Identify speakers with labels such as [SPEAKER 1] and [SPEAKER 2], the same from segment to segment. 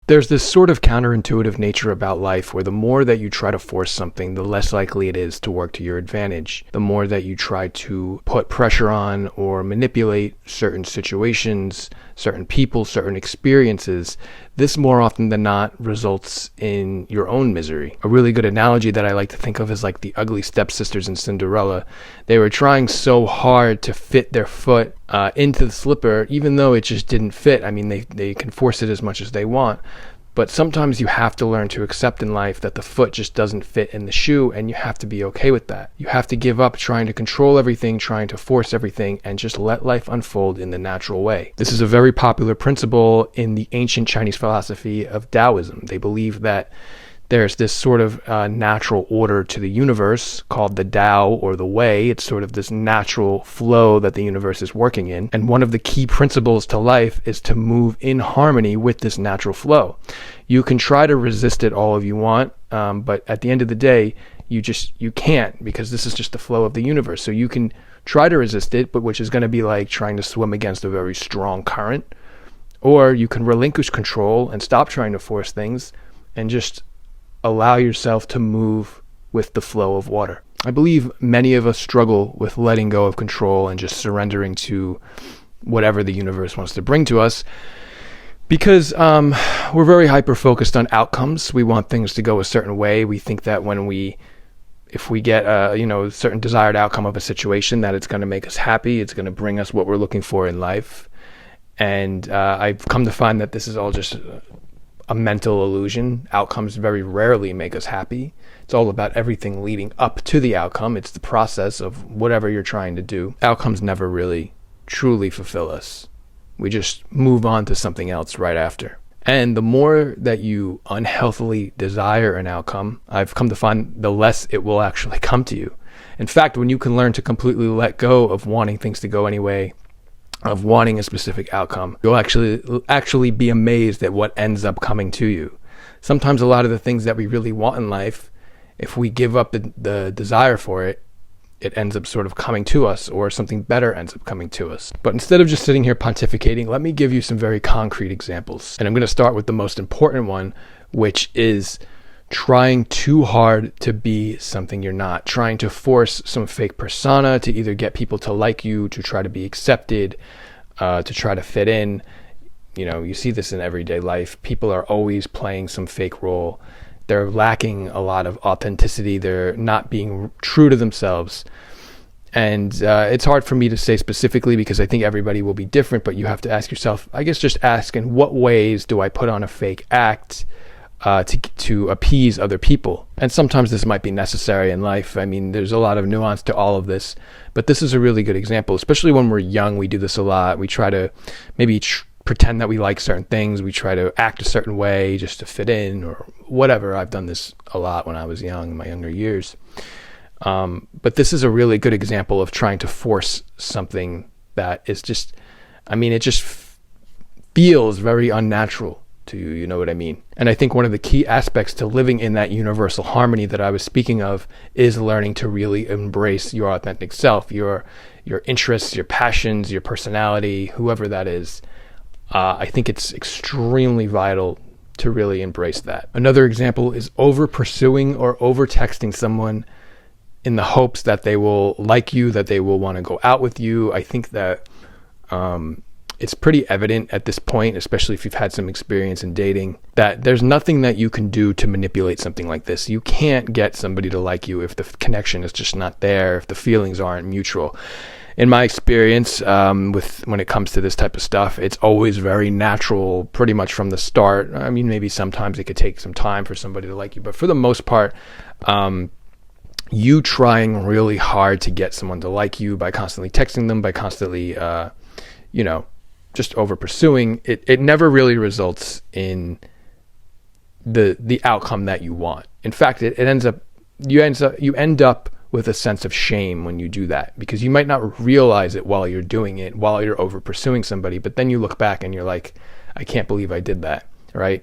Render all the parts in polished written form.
[SPEAKER 1] There's this sort of counterintuitive nature about life where the more that you try to force something, the less likely it is to work to your advantage. The more that you try to put pressure on or manipulate certain situations, certain people, certain experiences, this more often than not results in your own misery. A really good analogy that I like to think of is like the ugly stepsisters in Cinderella. They were trying so hard to fit their foot into the slipper, even though it just didn't fit. I mean, they can force it as much as they want. But sometimes you have to learn to accept in life that the foot just doesn't fit in the shoe, and you have to be okay with that. You have to give up trying to control everything, trying to force everything, and just let life unfold in the natural way. This is a very popular principle in the ancient Chinese philosophy of Taoism. They believe that there's this sort of natural order to the universe called the Tao, or the way. It's sort of this natural flow that the universe is working in. And one of the key principles to life is to move in harmony with this natural flow. You can try to resist it all if you want, but at the end of the day, you can't, because this is just the flow of the universe. So you can try to resist it, but which is going to be like trying to swim against a very strong current. Or you can relinquish control and stop trying to force things and just allow yourself to move with the flow of water. I believe many of us struggle with letting go of control and just surrendering to whatever the universe wants to bring to us, because we're very hyper-focused on outcomes. We want things to go a certain way. We think that if we get a certain desired outcome of a situation, that it's going to make us happy. It's going to bring us what we're looking for in life. And I've come to find that this is all just a mental illusion. Outcomes very rarely make us happy. It's all about everything leading up to the outcome. It's the process of whatever you're trying to do. Outcomes never really truly fulfill us. We just move on to something else right after. And the more that you unhealthily desire an outcome, I've come to find the less it will actually come to you. In fact, when you can learn to completely let go of wanting things to go anyway, of wanting a specific outcome, you'll actually be amazed at what ends up coming to you. Sometimes a lot of the things that we really want in life, if we give up the desire for it, it ends up sort of coming to us, or something better ends up coming to us. But instead of just sitting here pontificating, let me give you some very concrete examples. And I'm going to start with the most important one, which is trying too hard to be something you're not, trying to force some fake persona to either get people to like you, to try to be accepted, to try to fit in. You see this in everyday life. People are always playing some fake role. They're lacking a lot of authenticity. They're not being true to themselves. And it's hard for me to say specifically, because I think everybody will be different, but you have to ask yourself, I guess just ask, in what ways do I put on a fake act to appease other people? And sometimes this might be necessary in life. I mean, there's a lot of nuance to all of this, but this is a really good example. Especially when we're young, we do this a lot. We try to maybe pretend that we like certain things. We try to act a certain way just to fit in or whatever. I've done this a lot when I was young, in my younger years. But this is a really good example of trying to force something that is just, it just feels very unnatural to you, you know what I mean? And I think one of the key aspects to living in that universal harmony that I was speaking of is learning to really embrace your authentic self, your interests, your passions, your personality, whoever that is. I think it's extremely vital to really embrace that. Another example is over pursuing or over texting someone in the hopes that they will like you, that they will want to go out with you. I think that it's pretty evident at this point, especially if you've had some experience in dating, that there's nothing that you can do to manipulate something like this. You can't get somebody to like you if the connection is just not there, if the feelings aren't mutual. In my experience, when it comes to this type of stuff, it's always very natural, pretty much from the start. I mean, maybe sometimes it could take some time for somebody to like you, but for the most part, you trying really hard to get someone to like you by constantly texting them, by constantly, just over pursuing, it never really results in the outcome that you want. In fact, you end up with a sense of shame when you do that, because you might not realize it while you're doing it, while you're over pursuing somebody, but then you look back and you're like, I can't believe I did that, right?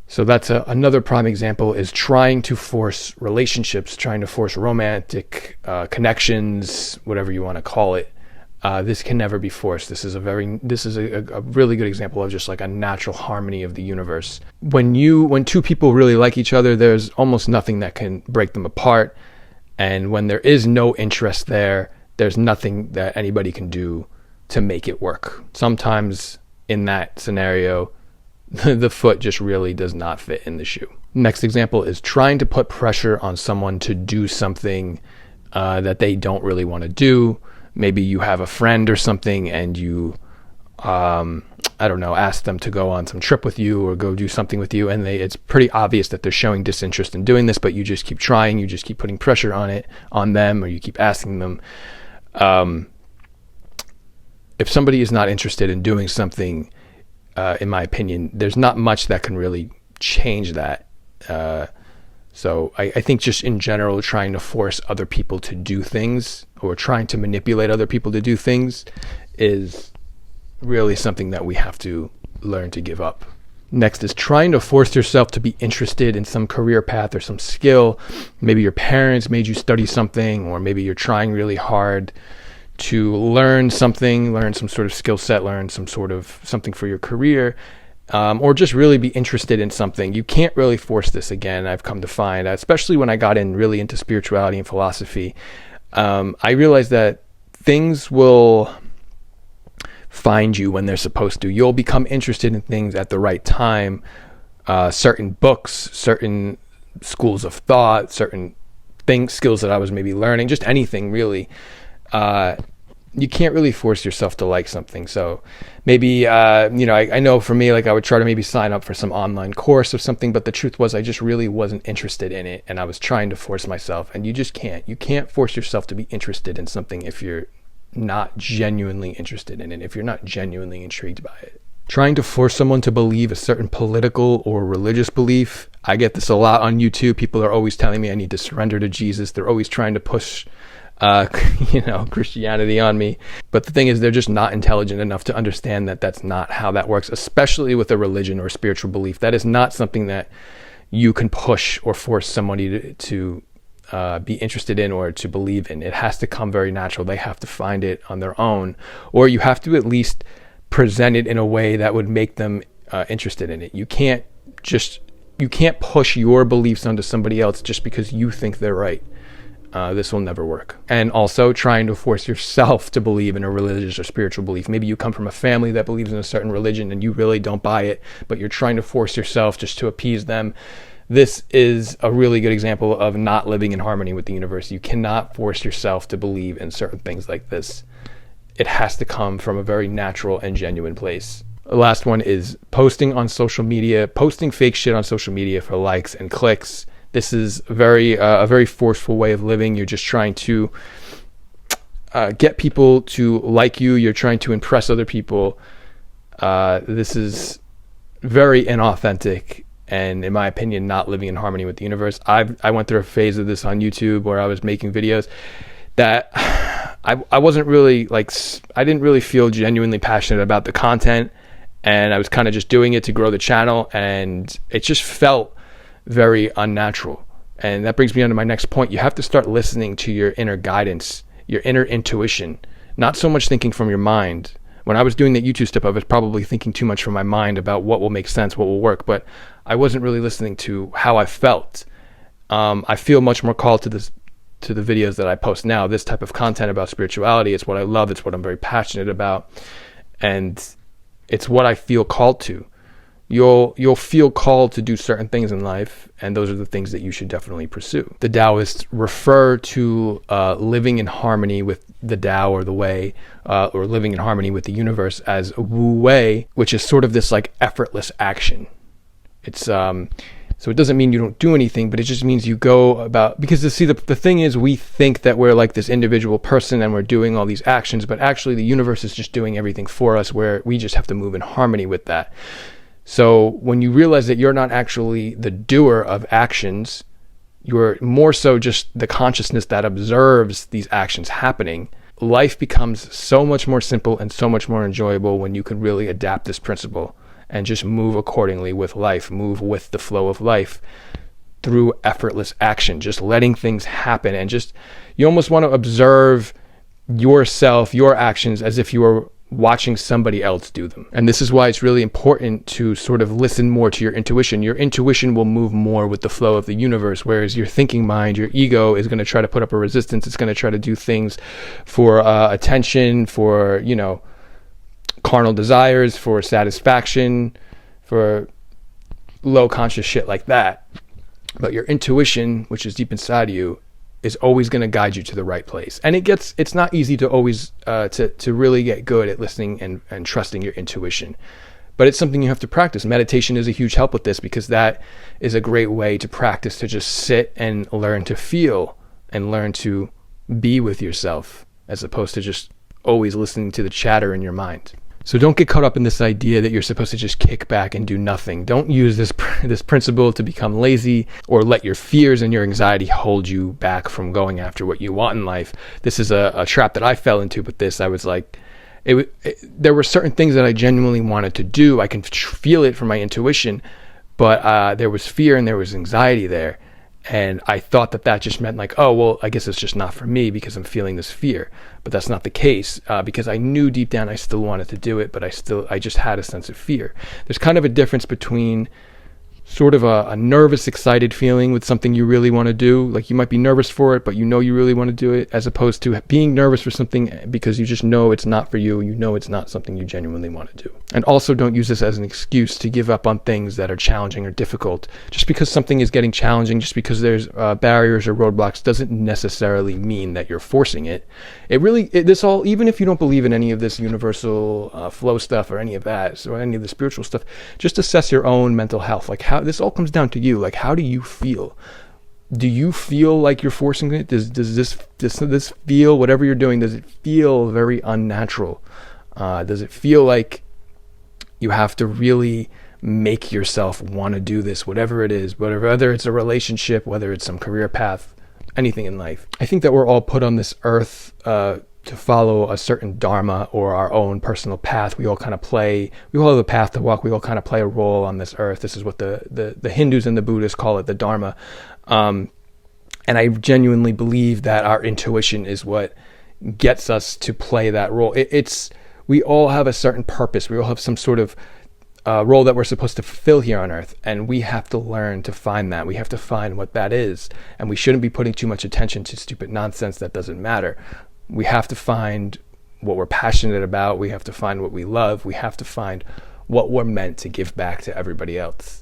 [SPEAKER 1] So that's another prime example, is trying to force relationships, trying to force romantic connections, whatever you want to call it, This can never be forced. This is a really good example of just like a natural harmony of the universe. When two people really like each other, there's almost nothing that can break them apart. And when there is no interest there, there's nothing that anybody can do to make it work. Sometimes in that scenario, the foot just really does not fit in the shoe. Next example is trying to put pressure on someone to do something that they don't really want to do. Maybe you have a friend or something and you, ask them to go on some trip with you or go do something with you, and it's pretty obvious that they're showing disinterest in doing this, but you just keep trying, you just keep putting pressure on them, or you keep asking them. If somebody is not interested in doing something, in my opinion, there's not much that can really change that. So I think just in general, trying to force other people to do things or trying to manipulate other people to do things is really something that we have to learn to give up. Next is trying to force yourself to be interested in some career path or some skill. Maybe your parents made you study something, or maybe you're trying really hard to learn something, learn some sort of skill set, learn some sort of something for your career. Or just really be interested in something. You can't really force this, again, I've come to find, especially when I got really into spirituality and philosophy. I realized that things will find you when they're supposed to. You'll become interested in things at the right time. Certain books, certain schools of thought, certain skills that I was maybe learning, just anything really. You can't really force yourself to like something. So maybe, I know for me, like I would try to maybe sign up for some online course or something, but the truth was I just really wasn't interested in it. And I was trying to force myself, and you just can't. You can't force yourself to be interested in something if you're not genuinely interested in it, if you're not genuinely intrigued by it. Trying to force someone to believe a certain political or religious belief. I get this a lot on YouTube. People are always telling me I need to surrender to Jesus. They're always trying to push Christianity on me. But the thing is, they're just not intelligent enough to understand that that's not how that works, especially with a religion or a spiritual belief. That is not something that you can push or force somebody to be interested in or to believe in. It has to come very natural. They have to find it on their own, or you have to at least present it in a way that would make them interested in it. You can't push your beliefs onto somebody else just because you think they're right. This will never work. And also trying to force yourself to believe in a religious or spiritual belief. Maybe you come from a family that believes in a certain religion and you really don't buy it, but you're trying to force yourself just to appease them. This is a really good example of not living in harmony with the universe. You cannot force yourself to believe in certain things like this. It has to come from a very natural and genuine place. The last one is posting on social media, posting fake shit on social media for likes and clicks. This is a very forceful way of living. You're just trying to get people to like you. You're trying to impress other people. This is very inauthentic and, in my opinion, not living in harmony with the universe. I went through a phase of this on YouTube where I was making videos that I wasn't really I didn't really feel genuinely passionate about the content, and I was kind of just doing it to grow the channel, and it just felt very unnatural. And that brings me on to my next point. You have to start listening to your inner guidance, your inner intuition, not so much thinking from your mind. When I was doing that YouTube stuff, I was probably thinking too much from my mind about what will make sense, what will work, but I wasn't really listening to how I felt. I feel much more called to the videos that I post now. This type of content about spirituality, it's what I love, it's what I'm very passionate about, and it's what I feel called to. You'll feel called to do certain things in life, and those are the things that you should definitely pursue. The Taoists refer to living in harmony with the Tao or the way, or living in harmony with the universe as Wu Wei, which is sort of this like effortless action. It's so it doesn't mean you don't do anything, but it just means you go about, because the thing is, we think that we're like this individual person and we're doing all these actions, but actually the universe is just doing everything for us, where we just have to move in harmony with that. So when you realize that you're not actually the doer of actions, you're more so just the consciousness that observes these actions happening, life becomes so much more simple and so much more enjoyable when you can really adapt this principle and just move accordingly with life, move with the flow of life through effortless action, just letting things happen. And just, you almost want to observe yourself, your actions, as if you were watching somebody else do them. And this is why it's really important to sort of listen more to your intuition. Your intuition will move more with the flow of the universe, whereas your thinking mind, your ego, is going to try to put up a resistance. It's going to try to do things for attention, for, you know, carnal desires, for satisfaction, for low conscious shit like that. But your intuition, which is deep inside of you, is always going to guide you to the right place. And it's not easy to always to really get good at listening and trusting your intuition, but it's something you have to practice. Meditation is a huge help with this, because that is a great way to practice to just sit and learn to feel and learn to be with yourself, as opposed to just always listening to the chatter in your mind. So don't get caught up in this idea that you're supposed to just kick back and do nothing. Don't use this principle to become lazy, or let your fears and your anxiety hold you back from going after what you want in life. This is a trap that I fell into with this. I was like, there were certain things that I genuinely wanted to do. I can feel it from my intuition, but there was fear and there was anxiety there. And I thought that just meant like, oh, well, I guess it's just not for me because I'm feeling this fear. But that's not the case, because I knew deep down I still wanted to do it, but I just had a sense of fear. There's kind of a difference between sort of a nervous, excited feeling with something you really want to do. Like, you might be nervous for it, but you know you really want to do it, as opposed to being nervous for something because you just know it's not for you. You know it's not something you genuinely want to do. And also, don't use this as an excuse to give up on things that are challenging or difficult. Just because something is getting challenging, just because there's barriers or roadblocks, doesn't necessarily mean that you're forcing it. Even if you don't believe in any of this universal flow stuff or any of that, or any of the spiritual stuff, just assess your own mental health. Like, how this all comes down to you. Like, how do you feel? Do you feel like you're forcing it? Does this feel, whatever you're doing, does it feel very unnatural? Does it feel like you have to really make yourself want to do this, whatever it is, whether it's a relationship, whether it's some career path, anything in life? I think that we're all put on this earth to follow a certain dharma or our own personal path. We all have a path to walk. We all kind of play a role on this earth. This is what the Hindus and the Buddhists call it, the dharma. And I genuinely believe that our intuition is what gets us to play that role. We all have a certain purpose. We all have some sort of role that we're supposed to fulfill here on earth, and we have to learn to find that. We have to find what that is, and we shouldn't be putting too much attention to stupid nonsense that doesn't matter. We have to find what we're passionate about. We have to find what we love. We have to find what we're meant to give back to everybody else.